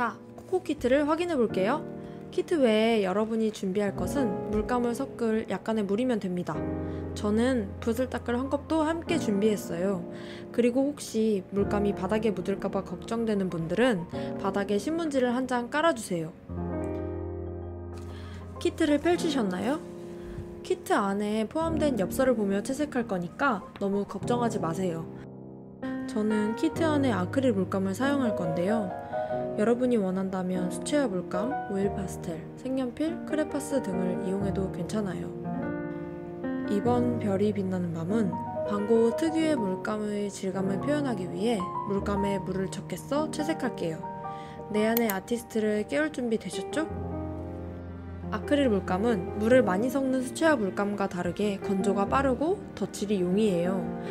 자, 코코 키트를 확인해 볼게요. 키트 외에 여러분이 준비할 것은 물감을 섞을 약간의 물이면 됩니다. 저는 붓을 닦을 한 컵도 함께 준비했어요. 그리고 혹시 물감이 바닥에 묻을까봐 걱정되는 분들은 바닥에 신문지를 한 장 깔아주세요. 키트를 펼치셨나요? 키트 안에 포함된 엽서를 보며 채색할 거니까 너무 걱정하지 마세요. 저는 키트 안에 아크릴 물감을 사용할 건데요. 여러분이 원한다면 수채화 물감, 오일 파스텔, 색연필, 크레파스 등을 이용해도 괜찮아요. 이번 별이 빛나는 밤은 반고 특유의 물감의 질감을 표현하기 위해 물감에 물을 적게 써 채색할게요. 내 안의 아티스트를 깨울 준비 되셨죠? 아크릴 물감은 물을 많이 섞는 수채화 물감과 다르게 건조가 빠르고 덧칠이 용이해요.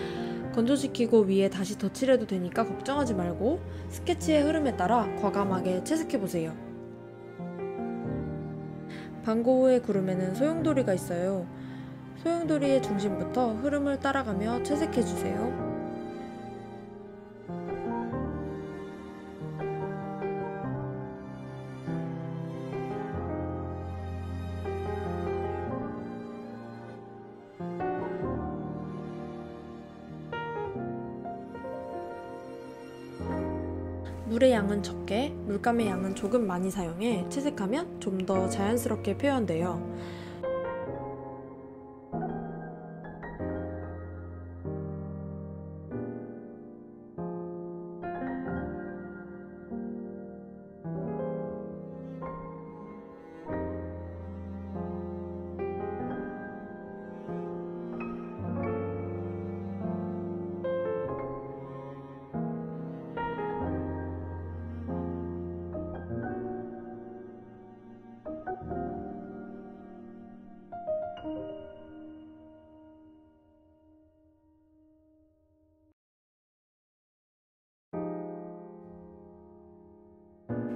건조시키고 위에 다시 덧칠해도 되니까 걱정하지 말고 스케치의 흐름에 따라 과감하게 채색해보세요. 반고우의 구름에는 소용돌이가 있어요. 소용돌이의 중심부터 흐름을 따라가며 채색해주세요. 물의 양은 적게, 물감의 양은 조금 많이 사용해 채색하면 좀 더 자연스럽게 표현돼요.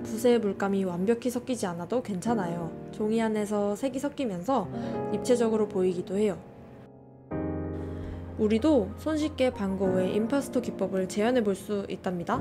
붓의 물감이 완벽히 섞이지 않아도 괜찮아요. 종이 안에서 색이 섞이면서 입체적으로 보이기도 해요. 우리도 손쉽게 반고우의 임파스토 기법을 재현해 볼 수 있답니다.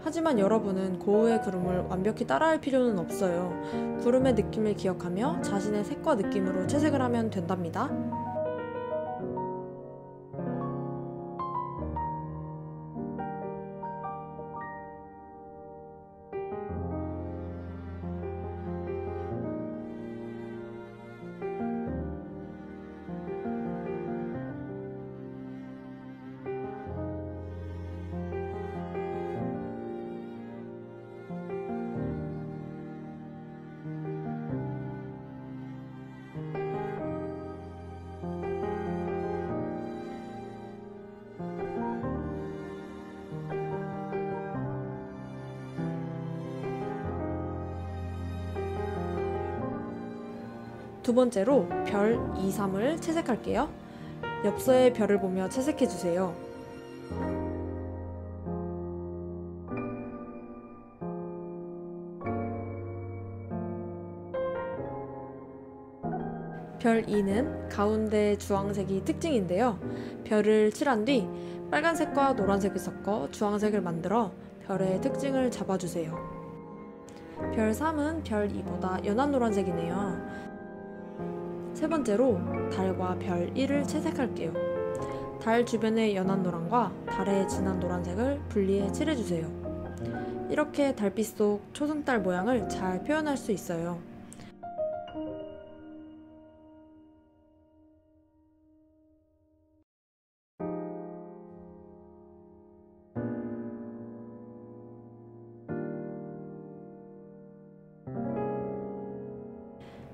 하지만 여러분은 고우의 구름을 완벽히 따라할 필요는 없어요. 구름의 느낌을 기억하며 자신의 색과 느낌으로 채색을 하면 된답니다. 두 번째로 별 2, 3을 채색할게요. 엽서의 별을 보며 채색해주세요. 별 2는 가운데 주황색이 특징인데요. 별을 칠한 뒤 빨간색과 노란색을 섞어 주황색을 만들어 별의 특징을 잡아주세요. 별 3은 별 2보다 연한 노란색이네요. 세 번째로 달과 별 1을 채색할게요. 달 주변의 연한 노란과 달의 진한 노란색을 분리해 칠해주세요. 이렇게 달빛 속 초승달 모양을 잘 표현할 수 있어요.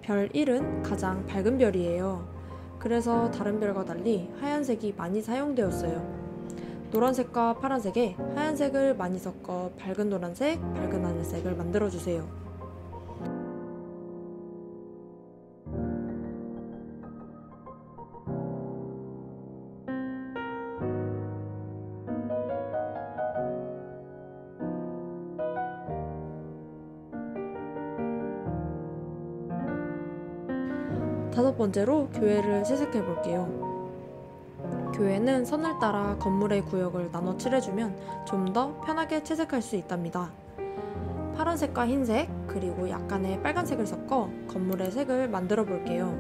별 1은 가장 밝은 별이에요. 그래서 다른 별과 달리 하얀색이 많이 사용되었어요. 노란색과 파란색에 하얀색을 많이 섞어 밝은 노란색, 밝은 하늘색을 만들어주세요. 5번째로 교회를 채색해 볼게요. 교회는 선을 따라 건물의 구역을 나눠 칠해주면 좀 더 편하게 채색할 수 있답니다. 파란색과 흰색, 그리고 약간의 빨간색을 섞어 건물의 색을 만들어 볼게요.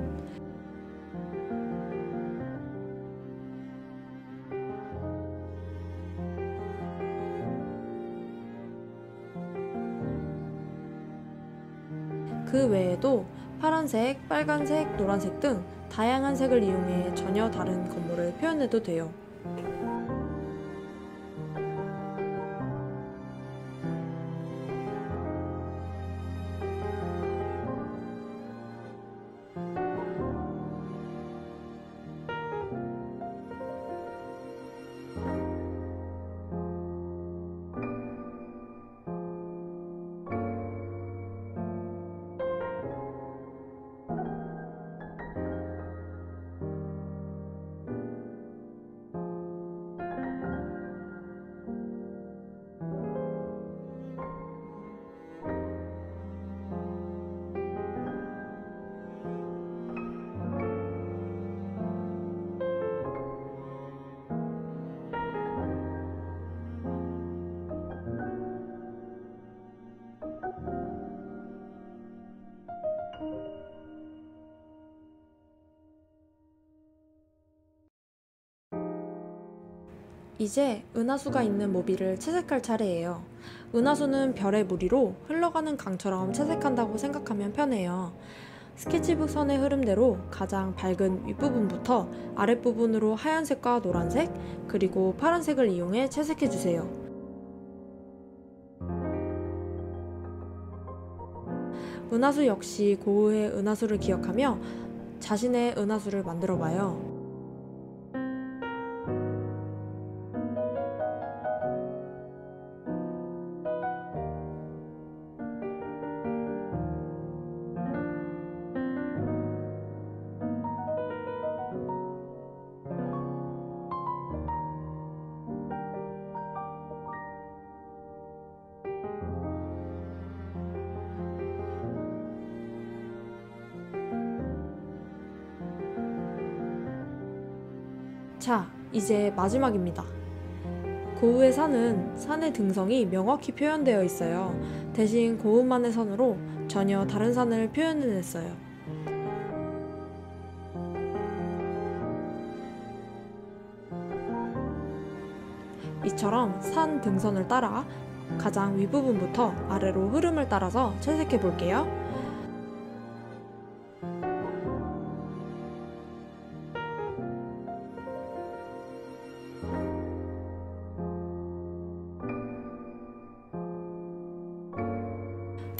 그 외에도 파란색, 빨간색, 노란색 등 다양한 색을 이용해 전혀 다른 건물을 표현해도 돼요. 이제 은하수가 있는 모빌을 채색할 차례예요. 은하수는 별의 무리로 흘러가는 강처럼 채색한다고 생각하면 편해요. 스케치북 선의 흐름대로 가장 밝은 윗부분부터 아랫부분으로 하얀색과 노란색, 그리고 파란색을 이용해 채색해주세요. 은하수 역시 고흐의 은하수를 기억하며 자신의 은하수를 만들어봐요. 자, 이제 마지막입니다. 고흐의 산은 산의 등성이 명확히 표현되어 있어요. 대신 고흐만의 선으로 전혀 다른 산을 표현해냈어요. 이처럼 산 등선을 따라 가장 윗부분부터 아래로 흐름을 따라서 채색해 볼게요.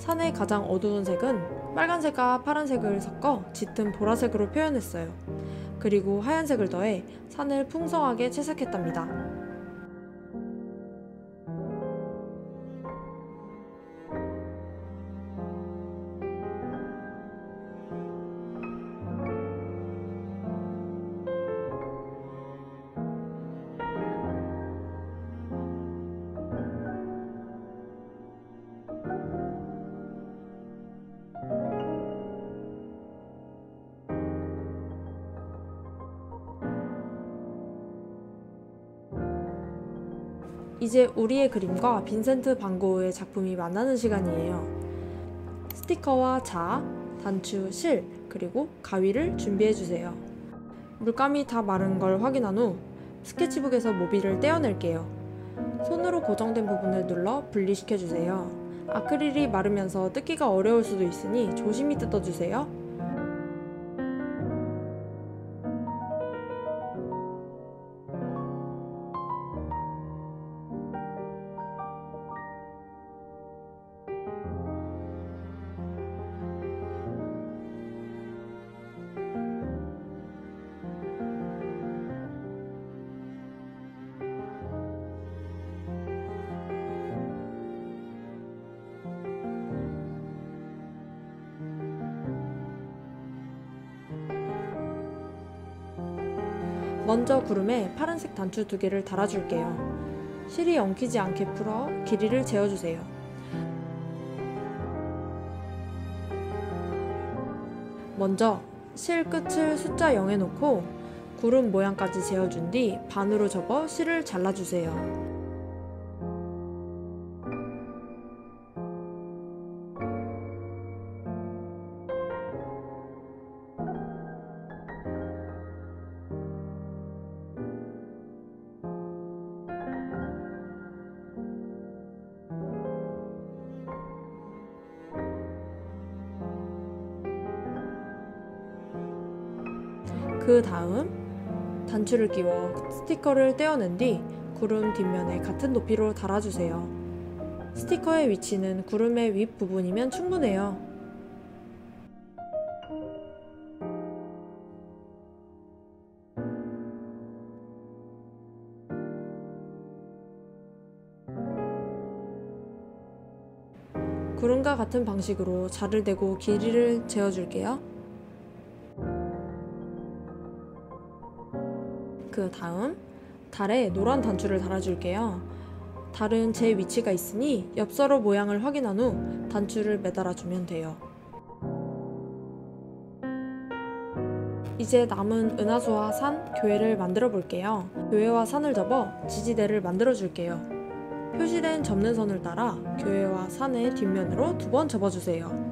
산의 가장 어두운 색은 빨간색과 파란색을 섞어 짙은 보라색으로 표현했어요. 그리고 하얀색을 더해 산을 풍성하게 채색했답니다. 이제 우리의 그림과 빈센트 반 고흐의 작품이 만나는 시간이에요. 스티커와 자, 단추, 실, 그리고 가위를 준비해주세요. 물감이 다 마른 걸 확인한 후 스케치북에서 모빌을 떼어낼게요. 손으로 고정된 부분을 눌러 분리시켜주세요. 아크릴이 마르면서 뜯기가 어려울 수도 있으니 조심히 뜯어주세요. 먼저 구름에 파란색 단추 2개를 달아줄게요. 실이 엉키지 않게 풀어 길이를 재어주세요. 먼저 실 끝을 숫자 0에 놓고 구름 모양까지 재어준 뒤 반으로 접어 실을 잘라주세요. 그 다음 단추를 끼워 스티커를 떼어낸 뒤 구름 뒷면에 같은 높이로 달아주세요. 스티커의 위치는 구름의 윗부분이면 충분해요. 구름과 같은 방식으로 자를 대고 길이를 재어줄게요. 그 다음 달에 노란 단추를 달아줄게요. 달은 제 위치가 있으니 엽서로 모양을 확인한 후 단추를 매달아주면 돼요. 이제 남은 은하수와 산, 교회를 만들어 볼게요. 교회와 산을 접어 지지대를 만들어 줄게요. 표시된 접는 선을 따라 교회와 산의 뒷면으로 2번 접어주세요.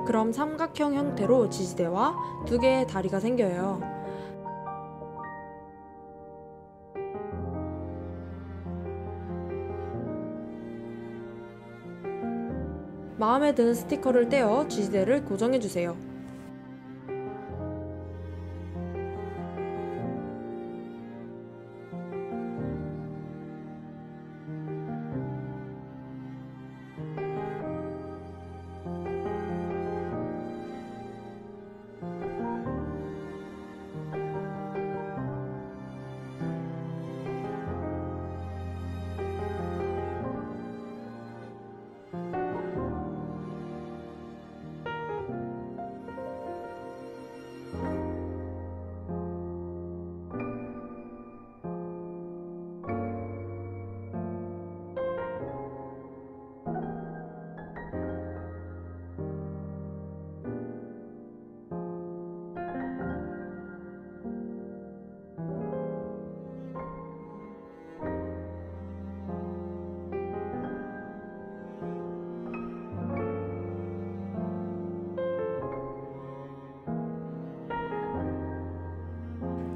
그럼 삼각형 형태로 지지대와 2개의 다리가 생겨요. 마음에 드는 스티커를 떼어 지지대를 고정해주세요.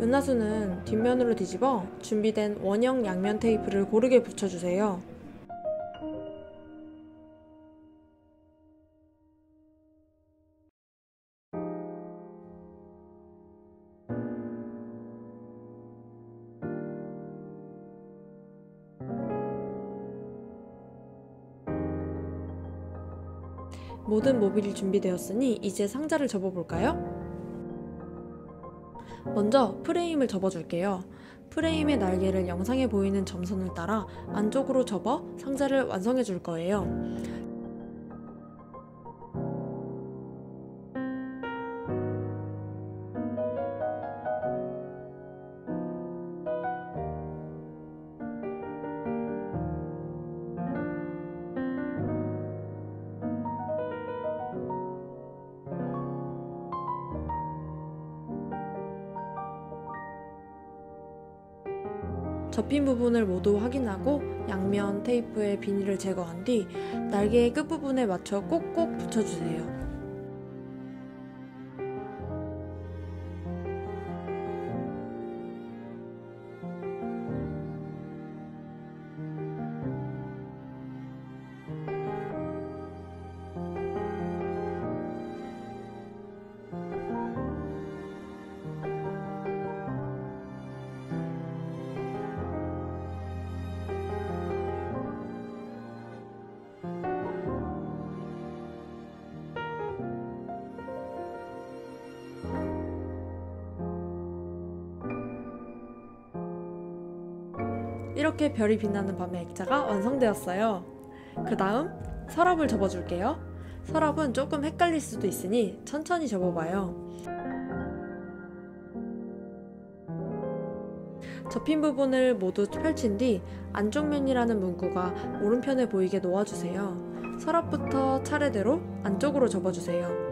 은하수는 뒷면으로 뒤집어 준비된 원형 양면 테이프를 고르게 붙여주세요. 모든 모듈이 준비되었으니 이제 상자를 접어볼까요? 먼저 프레임을 접어줄게요. 프레임의 날개를 영상에 보이는 점선을 따라 안쪽으로 접어 상자를 완성해 줄 거예요. 접힌 부분을 모두 확인하고 양면 테이프의 비닐을 제거한 뒤 날개의 끝부분에 맞춰 꼭꼭 붙여주세요. 이렇게 별이 빛나는 밤의 액자가 완성되었어요. 그 다음 서랍을 접어줄게요. 서랍은 조금 헷갈릴 수도 있으니 천천히 접어봐요. 접힌 부분을 모두 펼친 뒤 안쪽 면이라는 문구가 오른편에 보이게 놓아주세요. 서랍부터 차례대로 안쪽으로 접어주세요.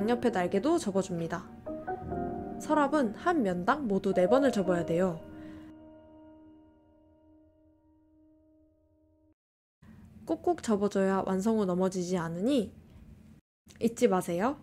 양옆의 날개도 접어줍니다. 서랍은 한 면당 모두 4번을 접어야 돼요. 꼭꼭 접어줘야 완성 후 넘어지지 않으니 잊지 마세요.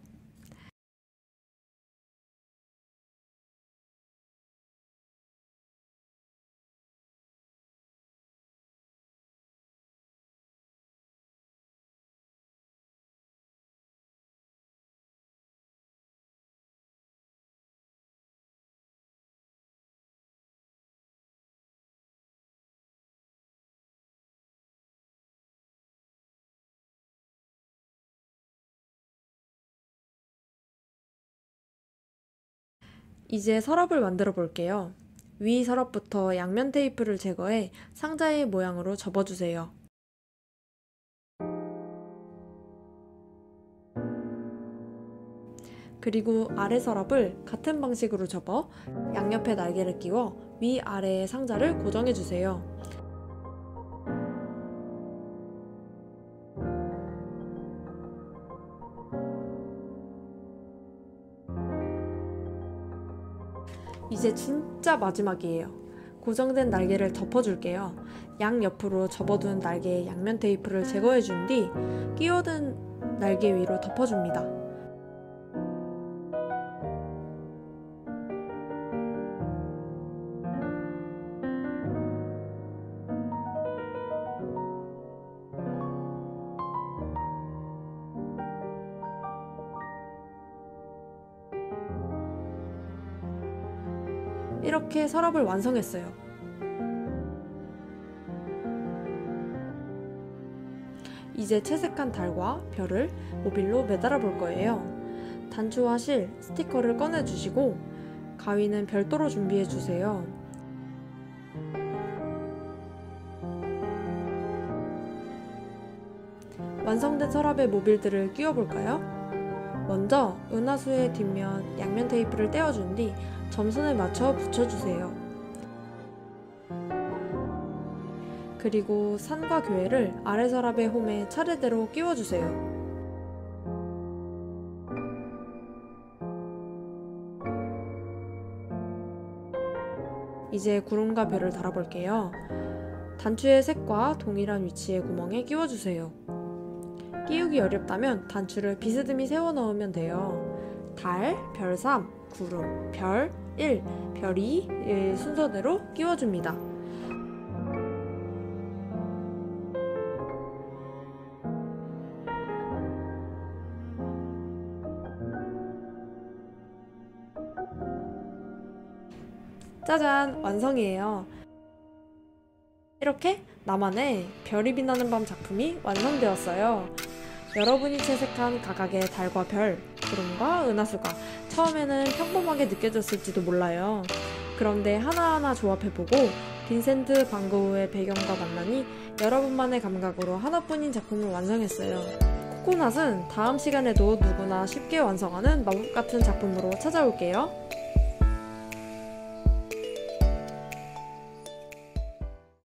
이제 서랍을 만들어 볼게요. 위 서랍부터 양면 테이프를 제거해 상자의 모양으로 접어주세요. 그리고 아래 서랍을 같은 방식으로 접어 양옆에 날개를 끼워 위아래의 상자를 고정해주세요. 이제 진짜 마지막이에요. 고정된 날개를 덮어줄게요. 양옆으로 접어둔 날개의 양면 테이프를 제거해준 뒤 끼워든 날개 위로 덮어줍니다. 이렇게 서랍을 완성했어요. 이제 채색한 달과 별을 모빌로 매달아 볼 거예요. 단추와 실, 스티커를 꺼내주시고 가위는 별도로 준비해주세요. 완성된 서랍에 모빌들을 끼워볼까요? 먼저 은하수의 뒷면 양면 테이프를 떼어준 뒤 점선에 맞춰 붙여주세요. 그리고 산과 교회를 아래 서랍의 홈에 차례대로 끼워주세요. 이제 구름과 별을 달아볼게요. 단추의 색과 동일한 위치의 구멍에 끼워주세요. 끼우기 어렵다면 단추를 비스듬히 세워 넣으면 돼요. 달, 별 3, 구름, 별 1, 별 2의 순서대로 끼워줍니다. 짜잔! 완성이에요. 이렇게 나만의 별이 빛나는 밤 작품이 완성되었어요. 여러분이 채색한 각각의 달과 별, 구름과 은하수가 처음에는 평범하게 느껴졌을지도 몰라요. 그런데 하나하나 조합해보고 빈센트 반 고흐의 배경과 만나니 여러분만의 감각으로 하나뿐인 작품을 완성했어요. 코코넛은 다음 시간에도 누구나 쉽게 완성하는 마법 같은 작품으로 찾아올게요.